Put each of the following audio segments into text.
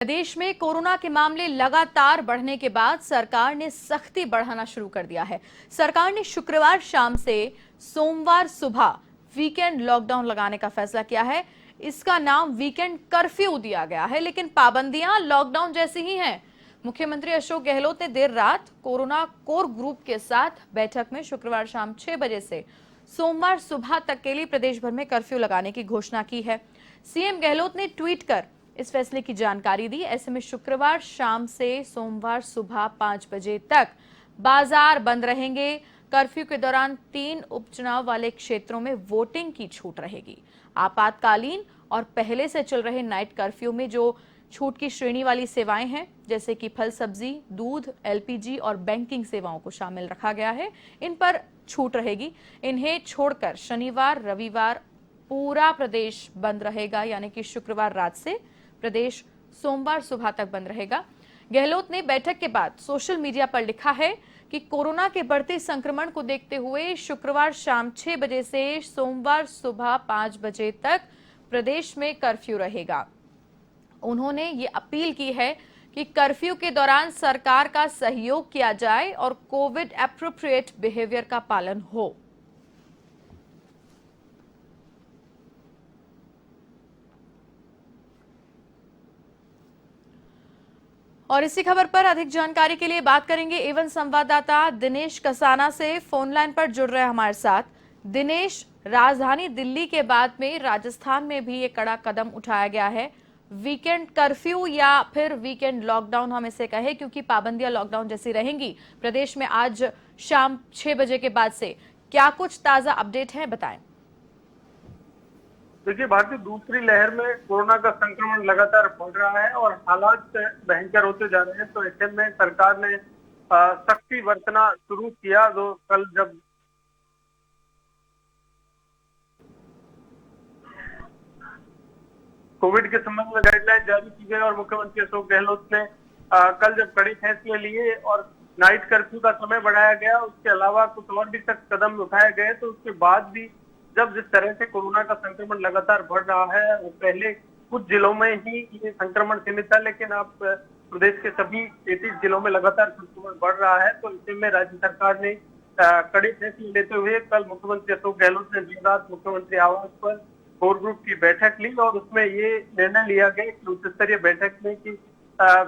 प्रदेश में कोरोना के मामले लगातार बढ़ने के बाद सरकार ने सख्ती बढ़ाना शुरू कर दिया है। सरकार ने शुक्रवार शाम से सोमवार सुबह वीकेंड लॉकडाउन लगाने का फैसला किया है। इसका नाम वीकेंड कर्फ्यू दिया गया है, लेकिन पाबंदियां लॉकडाउन जैसी ही हैं। मुख्यमंत्री अशोक गहलोत ने देर रात कोरोना कोर ग्रुप के साथ बैठक में शुक्रवार शाम 6 बजे से सोमवार सुबह तक के लिए प्रदेश भर में कर्फ्यू लगाने की घोषणा की है। सीएम गहलोत ने ट्वीट कर इस फैसले की जानकारी दी। ऐसे में शुक्रवार शाम से सोमवार सुबह 5 बजे तक बाजार बंद रहेंगे। कर्फ्यू के दौरान 3 उपचुनाव वाले क्षेत्रों में वोटिंग की छूट रहेगी। आपातकालीन और पहले से चल रहे नाइट कर्फ्यू में जो छूट की श्रेणी वाली सेवाएं हैं, जैसे कि फल सब्जी, दूध, एलपीजी और बैंकिंग सेवाओं को शामिल रखा गया है, इन पर छूट रहेगी। इन्हें छोड़कर शनिवार, रविवार पूरा प्रदेश बंद रहेगा, यानी कि शुक्रवार रात से प्रदेश सोमवार सुबह तक बंद रहेगा। गहलोत ने बैठक के बाद सोशल मीडिया पर लिखा है कि कोरोना के बढ़ते संक्रमण को देखते हुए शुक्रवार शाम 6 बजे से सोमवार सुबह 5 बजे तक प्रदेश में कर्फ्यू रहेगा। उन्होंने ये अपील की है कि कर्फ्यू के दौरान सरकार का सहयोग किया जाए और कोविड एप्रोप्रिएट बिहेवियर का पालन हो। और इसी खबर पर अधिक जानकारी के लिए बात करेंगे एवं संवाददाता दिनेश कसाना से। फोन लाइन पर जुड़ रहे हमारे साथ दिनेश, राजधानी दिल्ली के बाद में राजस्थान में भी ये कड़ा कदम उठाया गया है। वीकेंड कर्फ्यू या फिर वीकेंड लॉकडाउन हम इसे कहें, क्योंकि पाबंदियां लॉकडाउन जैसी रहेंगी प्रदेश में आज शाम 6 बजे के बाद से। क्या कुछ ताजा अपडेट है, बताएं। देखिए भारतीय, दूसरी लहर में कोरोना का संक्रमण लगातार बढ़ रहा है और हालात भयंकर होते जा रहे हैं। तो ऐसे में सरकार ने सख्ती बरतना शुरू किया। जो कल जब कोविड के संबंध में गाइडलाइन जारी की गई और मुख्यमंत्री अशोक गहलोत ने कल जब कड़े फैसले लिए और नाइट कर्फ्यू का समय बढ़ाया गया, उसके अलावा कुछ और भी सख्त कदम उठाए गए, तो उसके बाद भी जब जिस तरह से कोरोना का संक्रमण लगातार बढ़ रहा है, पहले कुछ जिलों में ही ये संक्रमण सीमित था, लेकिन अब प्रदेश के सभी 33 जिलों में लगातार संक्रमण बढ़ रहा है। तो इसी में राज्य सरकार ने कड़े फैसले लेते हुए कल मुख्यमंत्री अशोक गहलोत ने देर रात मुख्यमंत्री आवास पर कोर ग्रुप की बैठक ली और उसमें ये निर्णय लिया गया कि उच्च स्तरीय बैठक में कि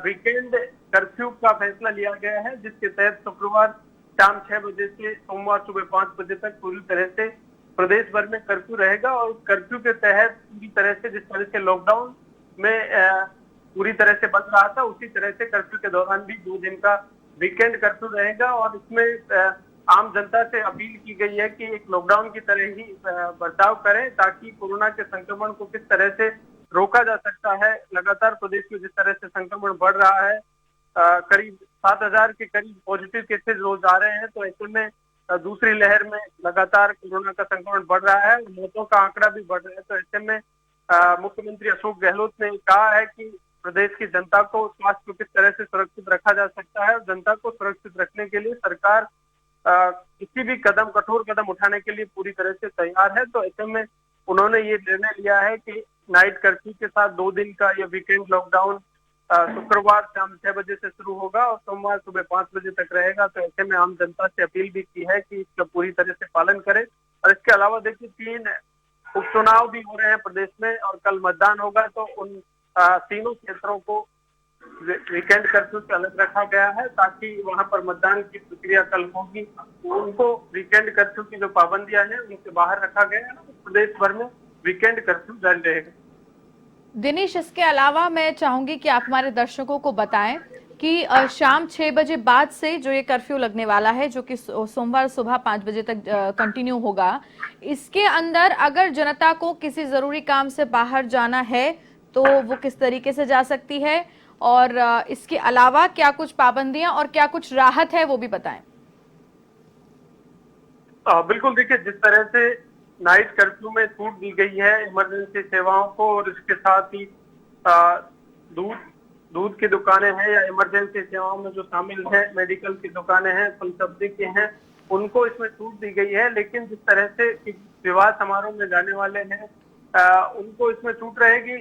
वीकेंड कर्फ्यू का फैसला लिया गया है, जिसके तहत शुक्रवार शाम 6 बजे से सोमवार सुबह 5 बजे तक पूरी तरह से प्रदेश भर में कर्फ्यू रहेगा। और कर्फ्यू के तहत पूरी तरह से जिस तरह से लॉकडाउन में पूरी तरह से बंद रहा था, उसी तरह से कर्फ्यू के दौरान भी 2 दिन का वीकेंड कर्फ्यू रहेगा। और इसमें आम जनता से अपील की गई है कि एक लॉकडाउन की तरह ही बर्ताव करें, ताकि कोरोना के संक्रमण को किस तरह से रोका जा सकता है। लगातार प्रदेश में जिस तरह से संक्रमण बढ़ रहा है, करीब 7,000 के करीब पॉजिटिव केसेज रोज आ रहे हैं। तो ऐसे में दूसरी लहर में लगातार कोरोना का संक्रमण बढ़ रहा है, मौतों का आंकड़ा भी बढ़ रहा है। तो ऐसे में मुख्यमंत्री अशोक गहलोत ने कहा है कि प्रदेश की जनता को स्वास्थ्य को किस तरह से सुरक्षित रखा जा सकता है और जनता को सुरक्षित रखने के लिए सरकार किसी भी कठोर कदम उठाने के लिए पूरी तरह से तैयार है। तो ऐसे में उन्होंने ये निर्णय लिया है कि नाइट कर्फ्यू के साथ 2 दिन का ये वीकेंड लॉकडाउन शुक्रवार शाम 6 बजे से शुरू होगा और सोमवार सुबह 5 बजे तक रहेगा। तो ऐसे में आम जनता से अपील भी की है कि इसका पूरी तरह से पालन करें। और इसके अलावा देखिए 3 उपचुनाव भी हो रहे हैं प्रदेश में और कल मतदान होगा, तो उन तीनों क्षेत्रों को वीकेंड कर्फ्यू से अलग रखा गया है, ताकि वहां पर मतदान की प्रक्रिया कल होगी। उनको वीकेंड कर्फ्यू की जो पाबंदियां हैं उनसे बाहर रखा गया है। प्रदेश भर में वीकेंड कर्फ्यू जारी रहेगा। दिनेश, इसके अलावा मैं चाहूंगी कि आप हमारे दर्शकों को बताएं कि शाम 6 बजे बाद से जो ये कर्फ्यू लगने वाला है, जो कि सोमवार सुबह 5 बजे तक कंटिन्यू होगा, इसके अंदर अगर जनता को किसी जरूरी काम से बाहर जाना है तो वो किस तरीके से जा सकती है, और इसके अलावा क्या कुछ पाबंदियां और क्या कुछ राहत है वो भी बताएं। बिल्कुल, देखिए जिस तरह से नाइट कर्फ्यू में छूट दी गई है इमरजेंसी सेवाओं को, और इसके साथ ही दूध की दुकानें हैं या इमरजेंसी सेवाओं में जो शामिल है, मेडिकल की दुकानें हैं, फल सब्जी की हैं, उनको इसमें छूट दी गई है। लेकिन जिस तरह से विवाह समारोह में जाने वाले हैं उनको इसमें छूट रहेगी।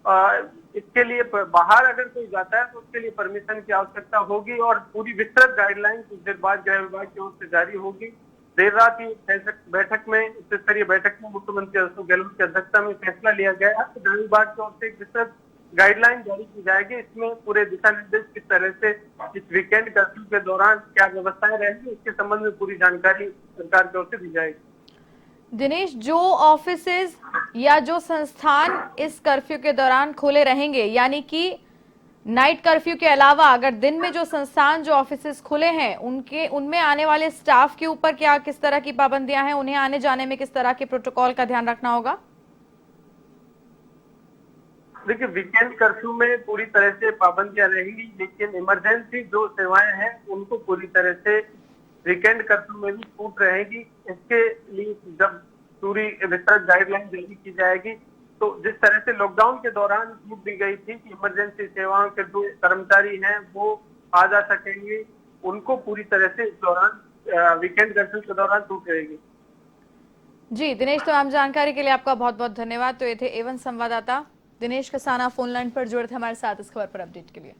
इसके लिए बाहर अगर कोई जाता है तो उसके लिए परमिशन की आवश्यकता होगी और पूरी विस्तृत गाइडलाइन कुछ देर बाद गृह विभाग की ओर से जारी होगी। देर रात ही बैठक में, उच्च स्तरीय बैठक में मुख्यमंत्री अशोक गहलोत की अध्यक्षता में फैसला लिया गया है। गृह विभाग की ओर से एक विस्तृत गाइडलाइन जारी की जाएगी। इसमें पूरे दिशा निर्देश किस तरह से इस वीकेंड कर्फ्यू के दौरान क्या व्यवस्थाएं रहेंगी, इसके संबंध में पूरी जानकारी सरकार की ओर से दी जाएगी। दिनेश, जो ऑफिसेज या जो संस्थान इस कर्फ्यू के दौरान खुले रहेंगे, यानी कि नाइट कर्फ्यू के अलावा अगर दिन में जो संस्थान, जो ऑफिसेज खुले हैं, उनमें आने वाले स्टाफ के ऊपर क्या किस तरह की पाबंदियां हैं, उन्हें आने जाने में किस तरह के प्रोटोकॉल का ध्यान रखना होगा? देखिए, वीकेंड कर्फ्यू में पूरी तरह से पाबंदियां रहेंगी, लेकिन इमरजेंसी जो सेवाएं हैं उनको पूरी तरह से वीकेंड कर्फ्यू में भी छूट रहेगी। इसके लिए जब पूरी विस्तृत गाइडलाइन जारी की जाएगी तो जिस तरह से लॉकडाउन के दौरान छूट दी गई थी कि इमरजेंसी सेवाओं के जो कर्मचारी हैं वो आ जा सकेंगे, उनको पूरी तरह से इस दौरान वीकेंड कर्फ्यू के दौरान छूट रहेगी। जी दिनेश, तमाम जानकारी के लिए आपका बहुत बहुत धन्यवाद। तो ये थे A1 संवाददाता दिनेश कसाना फोन लाइन पर जुड़े थे हमारे साथ इस खबर पर अपडेट के लिए।